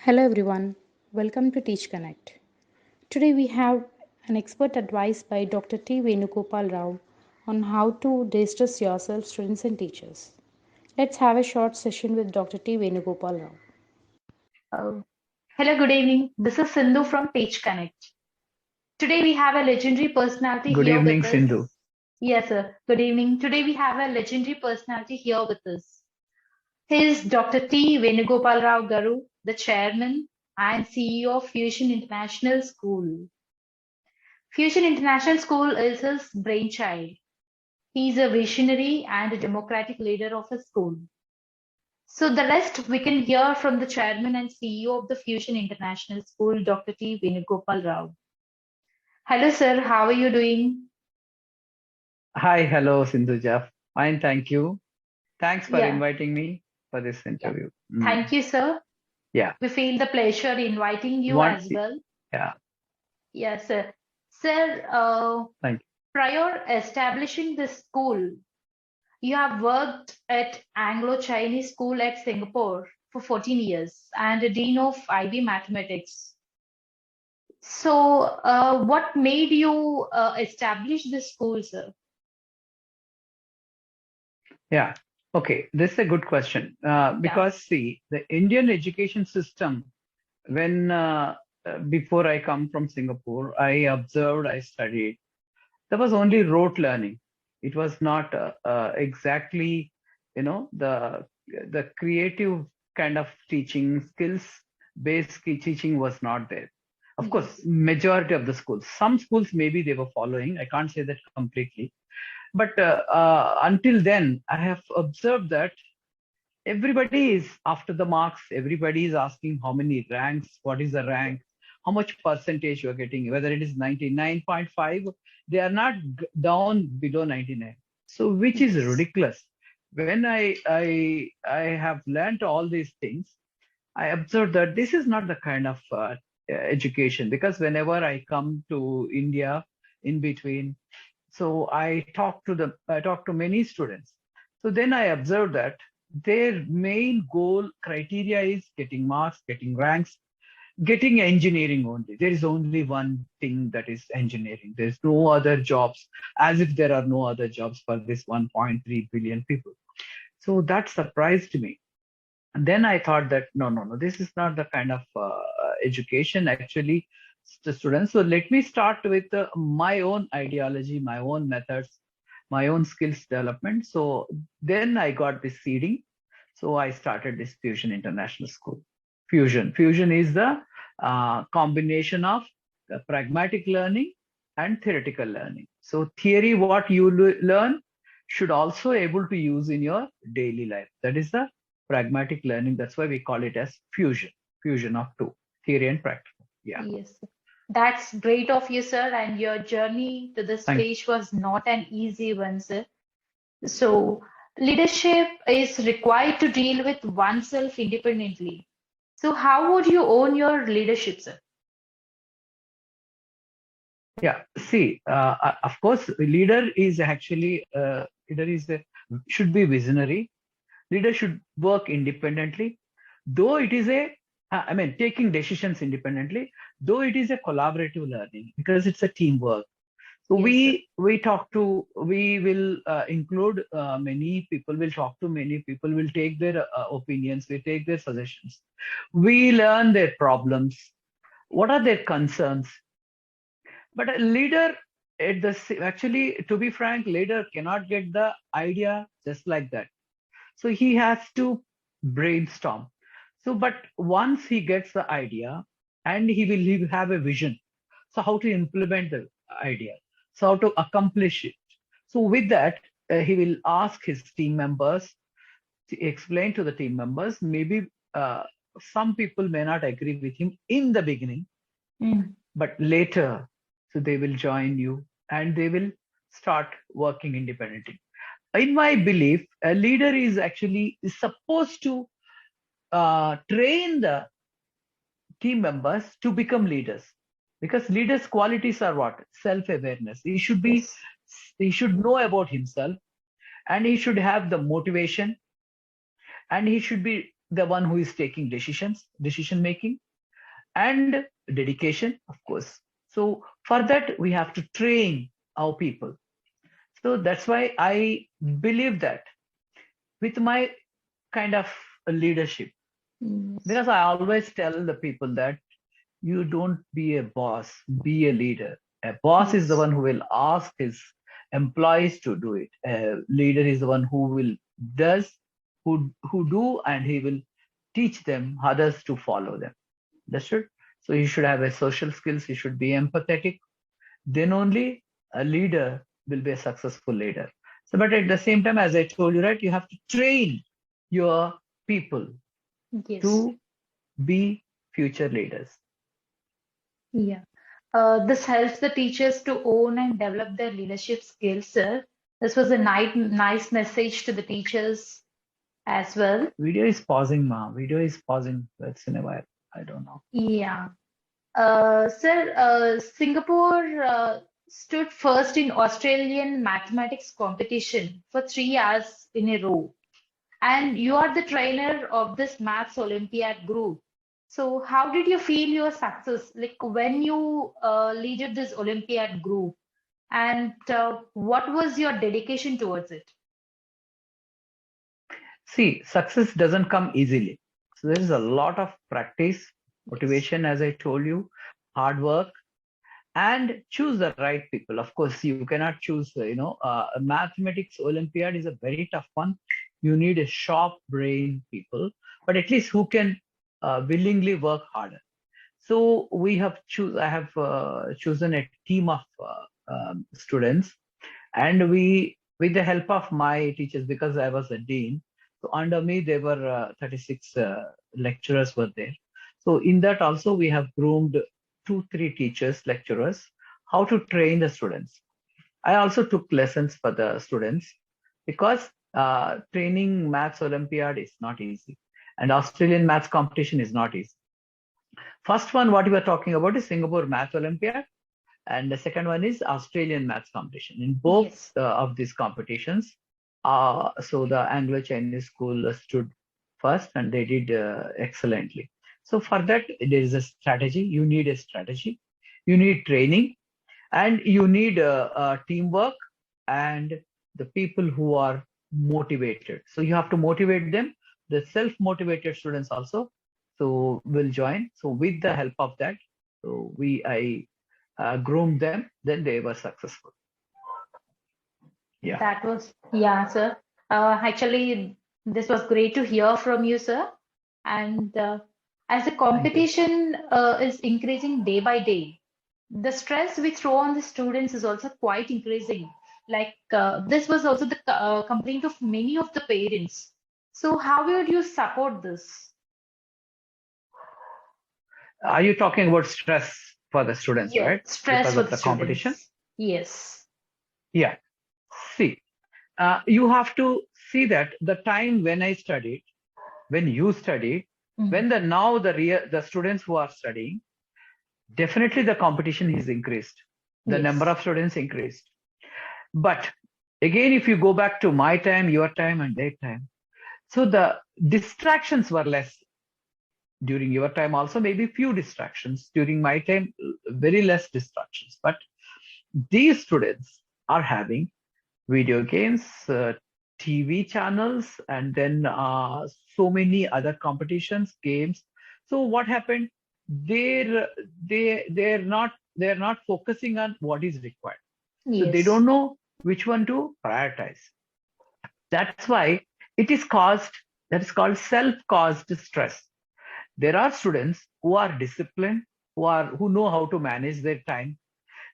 Hello everyone, welcome to TeachConnect. Today we have an expert advice by Dr.T. Venugopal Rao on how to de-stress yourself, students and teachers. Let's have a short session with Dr.T. Venugopal Rao. Uh, Hello, good evening. This is Sindhu from TeachConnect. Today we have a legendary personality Good here evening, with us. Sindhu. Yes, sir. Good evening. Today we have a legendary personality here with us. He is Dr. T. Venugopal Rao Garu, the chairman and CEO of Fusion International School. Fusion International School is his brainchild. He is a visionary and a democratic leader of his school. So the rest we can hear from the chairman and CEO of the Fusion International School, Dr. T. Venugopal Rao. Hello, sir. How are you doing? Hi, hello, Sindhuja. Fine, thank you. Thanks for Yeah, inviting me for this yeah. interview. Thank you, sir. Yeah, We feel the pleasure inviting you one, as well. yeah, Yes, sir. Sir, thank prior establishing the school, you have worked at Anglo-Chinese School at Singapore for 14 years and a Dean of IB Mathematics. So, what made you establish this school, sir? Yeah, okay. This is a good question. Yeah. Because see, the Indian education system, when before I come from Singapore, I observed, I studied, there was only rote learning. It was not exactly, the creative kind of teaching, skills based teaching was not there. Of course, Yes. majority of the schools, some schools maybe they were following. I can't say that completely, but until then, I have observed that everybody is after the marks. Everybody is asking how many ranks, what is the rank, how much percentage you are getting, whether it is 99.5, they are not down below 99. So which is Yes. ridiculous. When I have learned all these things, I observed that this is not the kind of education, because whenever I come to India in between, so I talk to many students. So then I observed that their main goal criteria is getting marks, getting ranks, getting engineering only. There is only one thing, that is engineering. There's no other jobs, as if there are no other jobs for this 1.3 billion people. So that surprised me. And then I thought that no, this is not the kind of education actually the students. So let me start with my own ideology, my own methods, my own skills development. So then I got this seeding. So I started this Fusion International School. Fusion is the combination of pragmatic learning and theoretical learning. So theory, what you learn, should also able to use in your daily life. That is the pragmatic learning. That's why we call it as fusion of two, theory and practical. Yeah. Yes. That's great of you, sir. And your journey to this Thank you. stage was not an easy one, sir. So, leadership is required to deal with oneself independently. So, how would you own your leadership, sir? Yeah. See, of course, leader is should be visionary. Leader should work independently, though it is taking decisions independently, though it is a collaborative learning, because it's a teamwork. So Yes, sir. we will include many people, will talk to many people, will take their opinions, we take their suggestions. We learn their problems, what are their concerns. But a leader, actually, to be frank, leader cannot get the idea just like that. So he has to brainstorm. So, but once he gets the idea, and he will have a vision. So how to implement the idea? So how to accomplish it? So with that, he will ask his team members to explain to the team members. Maybe some people may not agree with him in the beginning, Mm. but later, so they will join you and they will start working independently. In my belief, a leader is supposed to train the team members to become leaders, because leaders qualities are what? Self-awareness. Yes. He should know about himself, and he should have the motivation, and he should be the one who is taking decision making, and dedication, of course. So for that, we have to train our people. So that's why I believe that with my kind of leadership, Yes. because I always tell the people that you don't be a boss, be a leader. A boss is the Yes. one who will ask his employees to do it. A leader is the one who will does, who do, and he will teach them others to follow them. That's it. So you should have a social skills. You should be empathetic. Then only a leader will be a successful leader. So, but at the same time, as I told you, right, you have to train your people Yes. to be future leaders. Yeah. This helps the teachers to own and develop their leadership skills, sir. This was a nice message to the teachers as well. Video is pausing, ma. Video is pausing once in a while. I don't know. Yeah. Sir, Singapore stood first in Australian mathematics competition for 3 hours in a row. And you are the trainer of this Maths Olympiad group. So how did you feel your success, like when you leaded this Olympiad group, and what was your dedication towards it? See, success doesn't come easily. So there is a lot of practice, Yes. motivation, as I told you, hard work, and choose the right people. Of course, you cannot choose, a mathematics Olympiad is a very tough one. You need a sharp brain people, but at least who can willingly work harder. So I have chosen a team of students, and with the help of my teachers, because I was a dean, so under me there were 36 lecturers were there. So in that also we have groomed 2 3 teachers, lecturers, how to train the students. I also took lessons for the students, because training Maths Olympiad is not easy, and Australian maths competition is not easy. First one, what we were talking about, is Singapore Math Olympiad, and the second one is Australian maths competition. In both Yes. of these competitions, so the Anglo-Chinese school stood first, and they did excellently. So for that, there is a strategy. You need a strategy. You need training, and you need teamwork, and the people who are motivated. So you have to motivate them. The self-motivated students also so will join. So with the help of that, so I groomed them. Then they were successful. Yeah. That was, yeah, sir. Actually, this was great to hear from you, sir. And as the Thank you. competition is increasing day by day, the stress we throw on the students is also quite increasing. Like this was also the complaint of many of the parents. So how would you support this? Are you talking about stress for the students, Yeah, right? stress Because for of the the competition? students. Yes. Yeah. See, you have to see that the time when I studied, when you studied, Mhm. when the students who are studying, definitely the competition is increased. The number Yes. of students increased. But again, if you go back to my time, your time, and their time, so the distractions were less. During your time also, maybe few distractions. During my time, very less distractions. But these students are having video games, TV channels, and then so many other competitions, games. So what happened? They're not focusing on what is required. So they Yes. don't know which one to prioritize. That's why it is caused. That is called self-caused stress. There are students who are disciplined, who know how to manage their time.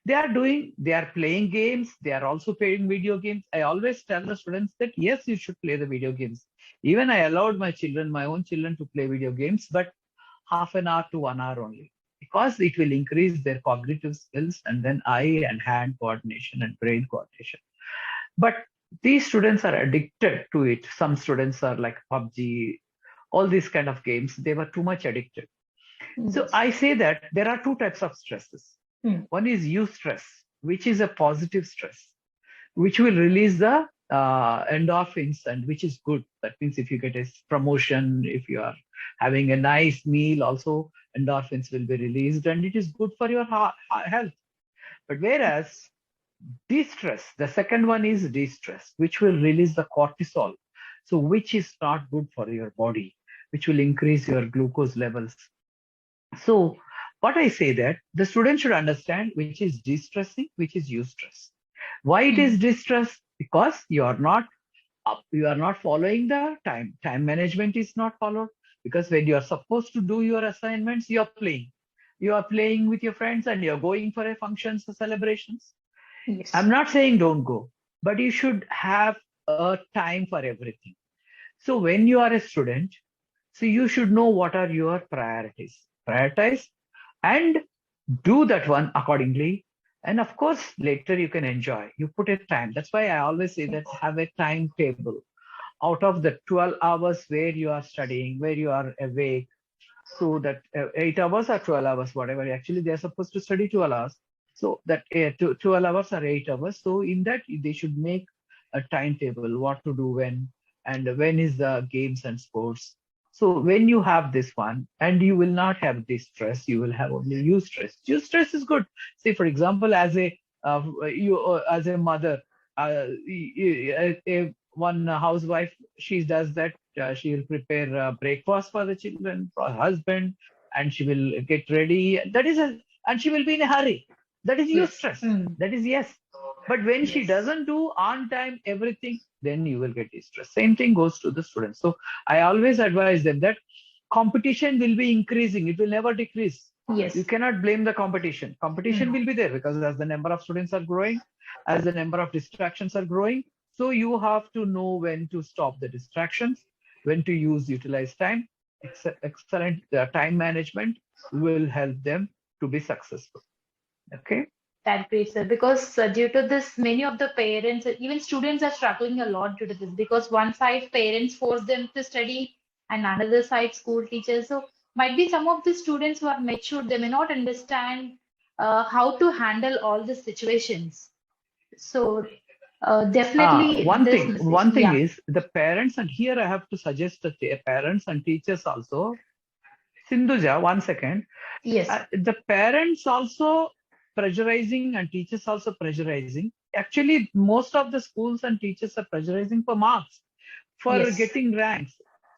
They are playing games, they are also playing video games. I always tell the students that yes, you should play the video games. Even I allowed my own children to play video games, but half an hour to 1 hour only, because it will increase their cognitive skills, and then eye and hand coordination and brain coordination. But these students are addicted to it. Some students are like PUBG, all these kind of games, they were too much addicted. So Yes. I say that there are two types of stresses. Hmm. One is eustress, which is a positive stress, which will release the endorphins, and which is good. That means if you get a promotion, if you are having a nice meal, also endorphins will be released, and it is good for your health. But whereas de-stress, the second one is de-stress, which will release the cortisol, so which is not good for your body, which will increase your glucose levels. So what I say that the student should understand which is de-stressing, which is eustress. Why it is distress? Because you are not you are not following the time. Time management is not followed. Because when you are supposed to do your assignments, you are playing. You are playing with your friends and you're going for a functions or celebrations. Yes. I'm not saying don't go, but you should have a time for everything. So when you are a student, so you should know what are your priorities. Prioritize and do that one accordingly. And of course, later you can enjoy. You put a time. That's why I always say that have a timetable. Out of the 12 hours where you are studying, where you are awake, so that 8 hours or 12 hours, whatever. Actually, they are supposed to study 12 hours. So that 12 hours or 8 hours. So in that, they should make a timetable, what to do when, and when is the games and sports. So when you have this one, and you will not have this stress, you will have only use stress. Use stress is good. Say, for example, as a as a mother, one housewife, she does that. She will prepare breakfast for the children, for her husband, and she will get ready. That is and she will be in a hurry. That is use stress. That is yes. But when she doesn't do on time everything, then you will get distress. Same thing goes to the students. So I always advise them that competition will be increasing. It will never decrease. Yes. You cannot blame the competition. Competition will be there because as the number of students are growing, as the number of distractions are growing, so you have to know when to stop the distractions, when to utilize time. Excellent time management will help them to be successful. Okay. That's great, sir. Because due to this, many of the parents, even students, are struggling a lot due to this. Because one side parents force them to study, and another side school teachers. So might be some of the students who are mature, they may not understand how to handle all the situations. So definitely this message. One thing Yeah. is the parents, and here I have to suggest the parents and teachers also. Sindhuja, 1 second. Yes. The parents also pressurizing and teachers also pressurizing. Actually, most of the schools and teachers are pressurizing for marks, for Yes. getting ranks.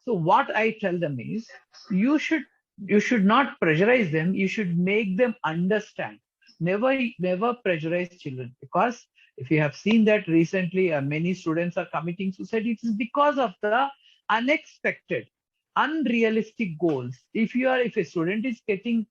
So what I tell them is, you should not pressurize them. You should make them understand. Never pressurize children, because if you have seen that recently, many students are committing suicide. It is because of the unexpected, unrealistic goals. If a student is getting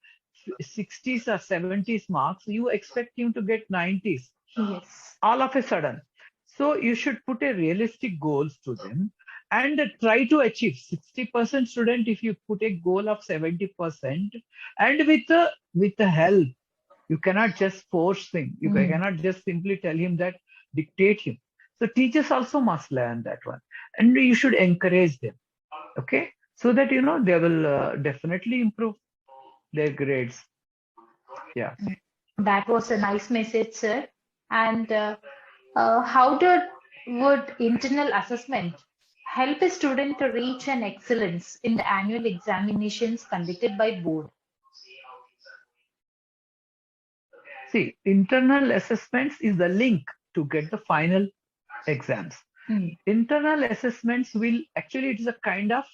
60s or 70s marks, you expect him to get 90s Yes. all of a sudden. So you should put a realistic goals to them and try to achieve 60% student. If you put a goal of 70%, and with the help, you cannot just force him. You cannot just simply tell him that, dictate him. So teachers also must learn that one, and you should encourage them. Okay, so that they will definitely improve their grades. Yeah. That was a nice message, sir. And how would internal assessment help a student to reach an excellence in the annual examinations conducted by board? See, internal assessments is the link to get the final exams. Internal assessments will actually, it is a kind of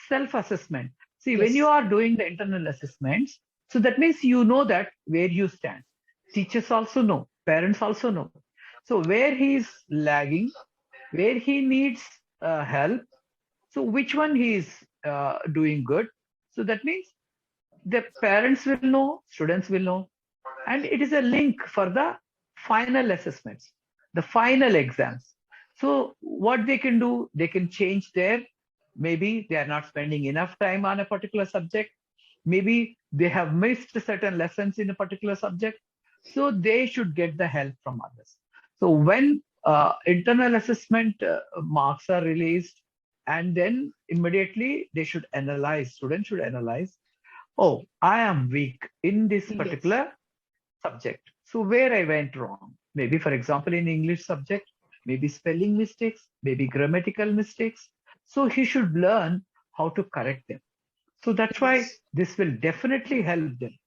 self-assessment. See, when you are doing the internal assessments, so that means you know that where you stand. Teachers also know, parents also know. So where he is lagging, where he needs help, so which one he is doing good. So that means the parents will know, students will know, and it is a link for the final assessments, the final exams. So what they can do, they can change maybe they are not spending enough time on a particular subject. Maybe they have missed certain lessons in a particular subject. So they should get the help from others. So when internal assessment marks are released, and then immediately they should analyze, students should analyze, oh, I am weak in this particular subject. So where I went wrong, maybe for example in English subject, maybe spelling mistakes, maybe grammatical mistakes. So he should learn how to correct them. So that's why Yes. this will definitely help them.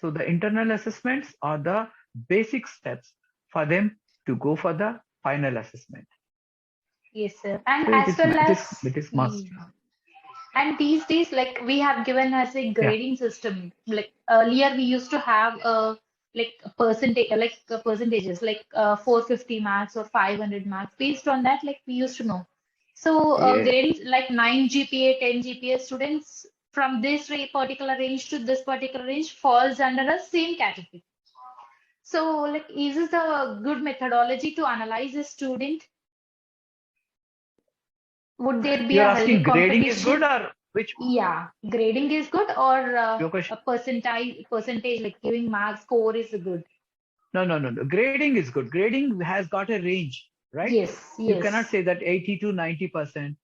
So the internal assessments are the basic steps for them to go for the final assessment. Yes, sir. And So as well it as, is must. and these days, like we have given us a Yeah. grading system. Like earlier, we used to have a percentage, percentages, 450 marks or 500 marks. Based on that, like we used to know. So Yeah. grading like 9 GPA, 10 GPA students from this particular range to this particular range falls under the same category. So, like, is this a good methodology to analyze a student? Would there be You're a healthy asking grading is good competition? or which Yeah, grading is good, or your question? a percentage like giving marks score is good. No. Grading is good. Grading has got a range, right? Yes, You cannot yes, say that 80 to 90%,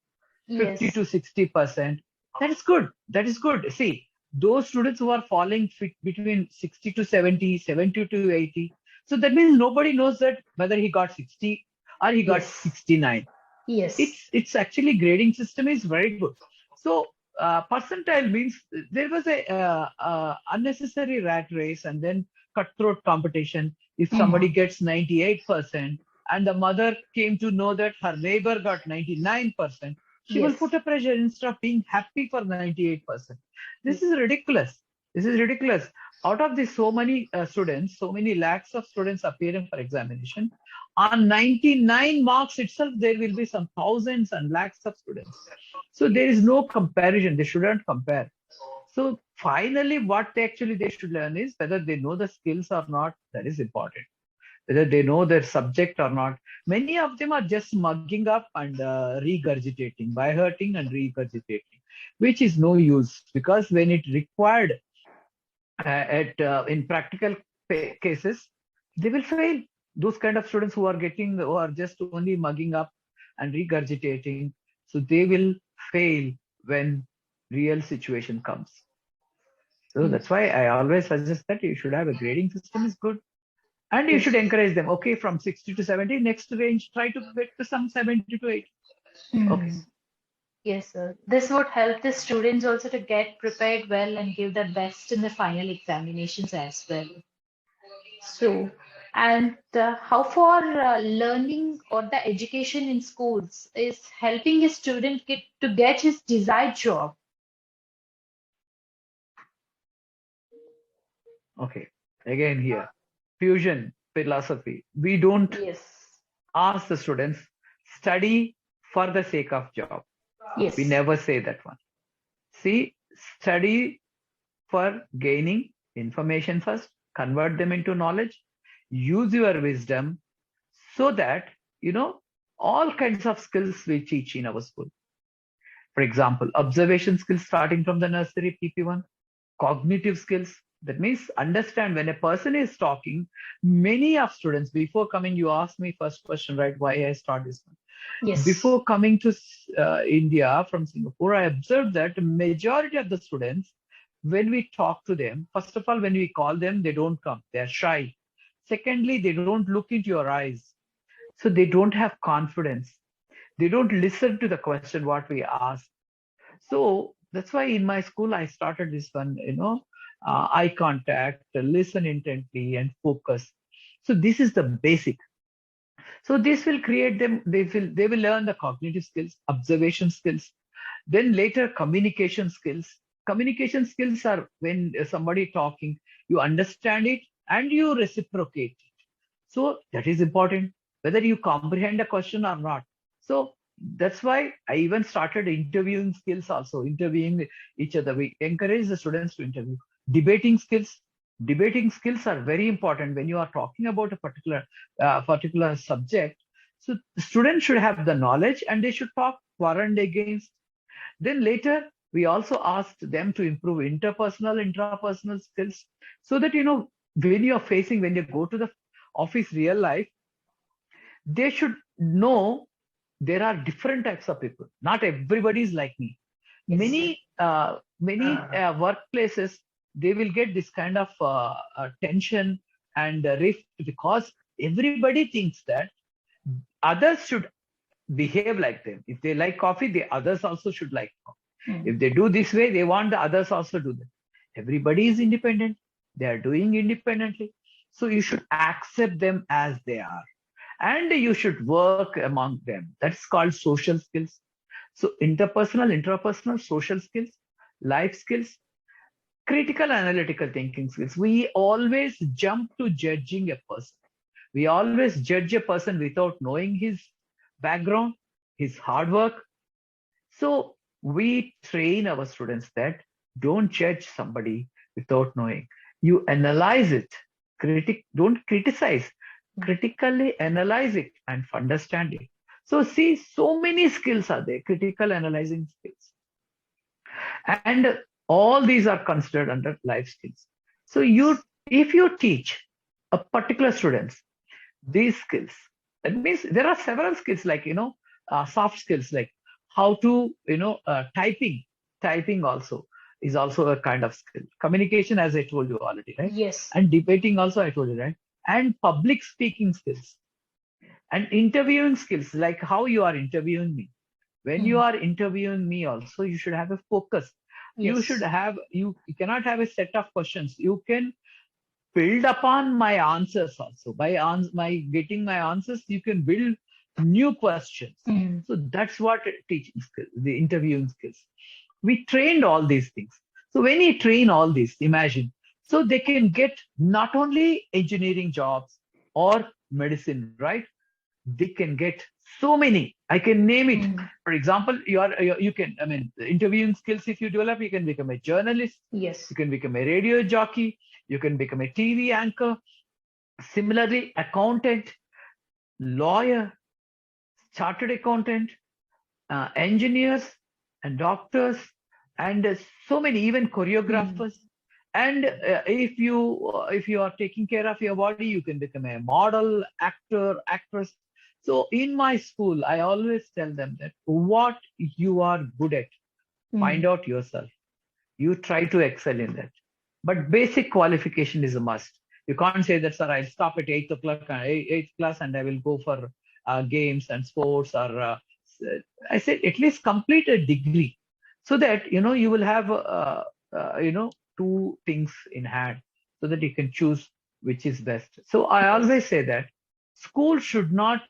50 yes, to 60%. That is good. That is good. See, those students who are falling between 60 to 70, 70 to 80. So that means nobody knows that whether he got 60 or he got yes, 69. yes. It's actually grading system is very good. So percentile means there was a unnecessary rat race and then cutthroat competition. If somebody Mhm. gets 98% and the mother came to know that her neighbor got 99%, she will put Yes, a pressure instead of being happy for 98%. This yes, is ridiculous. This is ridiculous. Out of these so many students, so many lakhs of students appearing for examination, on 99 marks itself, there will be some thousands and lakhs of students. So there is no comparison. They shouldn't compare. So finally, what they should learn is whether they know the skills or not. That is important. Whether they know their subject or not. Many of them are just mugging up and regurgitating, by hurting and regurgitating, which is no use because when it required at in practical cases, they will fail. Those kind of students who are just only mugging up and regurgitating, so they will fail when real situation comes. So yes, that's why I always suggest that you should have a grading system is good, and you should yes. encourage them. Okay, from 60 to 70, next range, try to get to some 70 to 80. Okay. Mhm. Yes, sir. This would help the students also to get prepared well and give their best in the final examinations as well. So, and how far learning or the education in schools is helping a student get his desired job? Okay. Again here, fusion philosophy. We don't Yes, ask the students study for the sake of job. We yes, never say that one. See, study for gaining information first, convert them into knowledge, use your wisdom so that, you know, all kinds of skills we teach in our school. For example, observation skills starting from the nursery PP1, cognitive skills. That means understand when a person is talking, many of students, before coming, you asked me first question, right? Why I start this one? yes, Before coming to India from Singapore, I observed that majority of the students, when we talk to them, first of all, when we call them, they don't come. They're shy. Secondly, they don't look into your eyes. So they don't have confidence. They don't listen to the question what we ask. So that's why in my school, I started this one, eye contact, listen intently and focus. So this is the basic. So this will create them, they will learn the cognitive skills, observation skills, then later communication skills. Communication skills are when somebody talking, you understand it and you reciprocate. So that is important, whether you comprehend a question or not. So that's why I even started interviewing skills also, interviewing each other. We encourage the students to interview. Debating skills. Debating skills are very important when you are talking about a particular subject. So the students should have the knowledge and they should talk for and against. Then later, we also asked them to improve interpersonal, intrapersonal skills so that, when you're facing, when you go to the office real life, they should know there are different types of people. Not everybody is like me. yes, Many workplaces, they will get this kind of tension and rift because everybody thinks that others should behave like them. If they like coffee, the others also should like coffee. If they do this way, they want the others also do that. Everybody is independent. They are doing independently. So you should accept them as they are. And you should work among them. That's called social skills. So interpersonal, intrapersonal, social skills, life skills, critical analytical thinking skills. We always jump to judging a person. We always judge a person without knowing his background, his hard work. So we train our students that don't judge somebody without knowing. You analyze it. Don't criticize. Critically analyze it and understand it. So see, so many skills are there, critical analyzing skills. And all these are considered under life skills. So if you teach a particular students these skills, that means there are several skills like, soft skills like how to, typing also is also a kind of skill. Communication, as I told you already, right? Yes. And debating also, I told you, right? And public speaking skills and interviewing skills, like how you are interviewing me. When you are interviewing me also, you should have a focus. You should have, you cannot have a set of questions. You can build upon my answers also. By getting my answers, you can build new questions. So that's what teaching skills, the interviewing skills. We trained all these things. So when you train all these, imagine, so they can get not only engineering jobs or medicine, right? They can get so many. I can name it. For example, you can, I mean, interviewing skills, if you develop, you can become a journalist. Yes. You can become a radio jockey. You can become a TV anchor. Similarly, accountant, lawyer, chartered accountant, engineers and doctors, and so many, even choreographers. And if you are taking care of your body, you can become a model, actor, actress. So in my school, I always tell them that what you are good at, find out yourself. You try to excel in that. But basic qualification is a must. You can't say that, sir, I'll stop at 8th class and I will go for games and sports. Or I said, at least complete a degree so that, you will have, two things in hand so that you can choose which is best. So I always say that school should not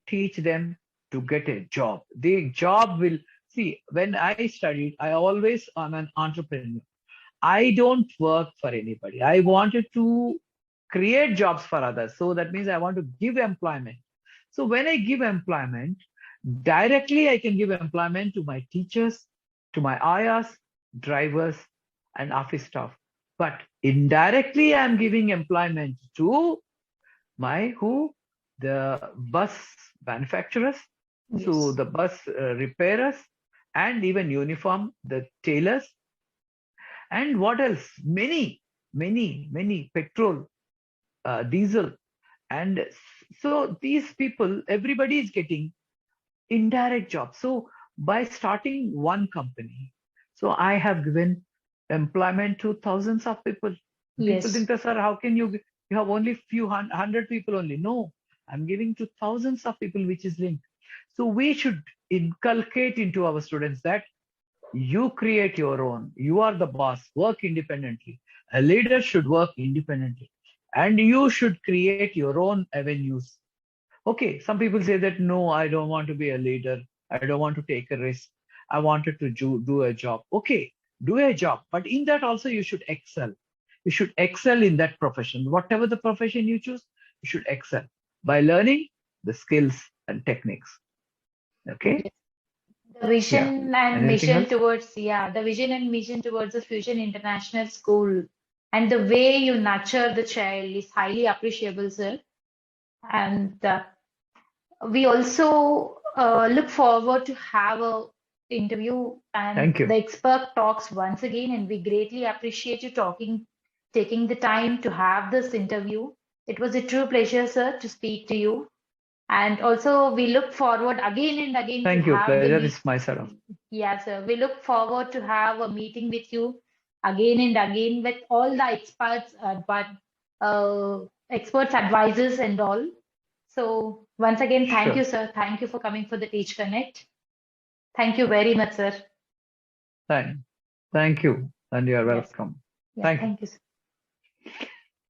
teach them to get a job. The job will, see, when I studied, I always am an entrepreneur. I don't work for anybody. I wanted to create jobs for others. So that means I want to give employment. So when I give employment, directly I can give employment to my teachers, to my ayahs, drivers, and office staff. But indirectly, I'm giving employment to the bus manufacturers, so the bus repairers, and even uniform, the tailors, and what else? Many petrol, diesel. And so these people, everybody is getting indirect jobs. So by starting one company, so I have given employment to thousands of people. People think, sir, how can you have only few hundred people only? No, I'm giving to thousands of people, which is linked. So we should inculcate into our students that you create your own. You are the boss. Work independently. A leader should work independently. And you should create your own avenues. Okay, some people say that, no, I don't want to be a leader. I don't want to take a risk. I wanted to do a job. Okay, do a job. But in that also, you should excel. You should excel in that profession. Whatever the profession you choose, you should excel by learning the skills and techniques. Okay. The vision and Anything mission else? towards, the vision and mission towards the Fusion International School and the way you nurture the child is highly appreciable, sir. And we also look forward to have a interview and Thank you. the expert talks once again, and we greatly appreciate you taking the time to have this interview. It was a true pleasure, sir, to speak to you. And also we look forward again and again Thank to you. have Pleasure is my side. Yes, sir. We look forward to have a meeting with you again and again with all the experts, experts, advisors, and all. So Once again, thank Sure. you, sir. Thank you for coming for the TeachConnect. Thank you very much, sir. Thank you, and you are Yes. welcome. Yeah, Thank you. thank you, sir.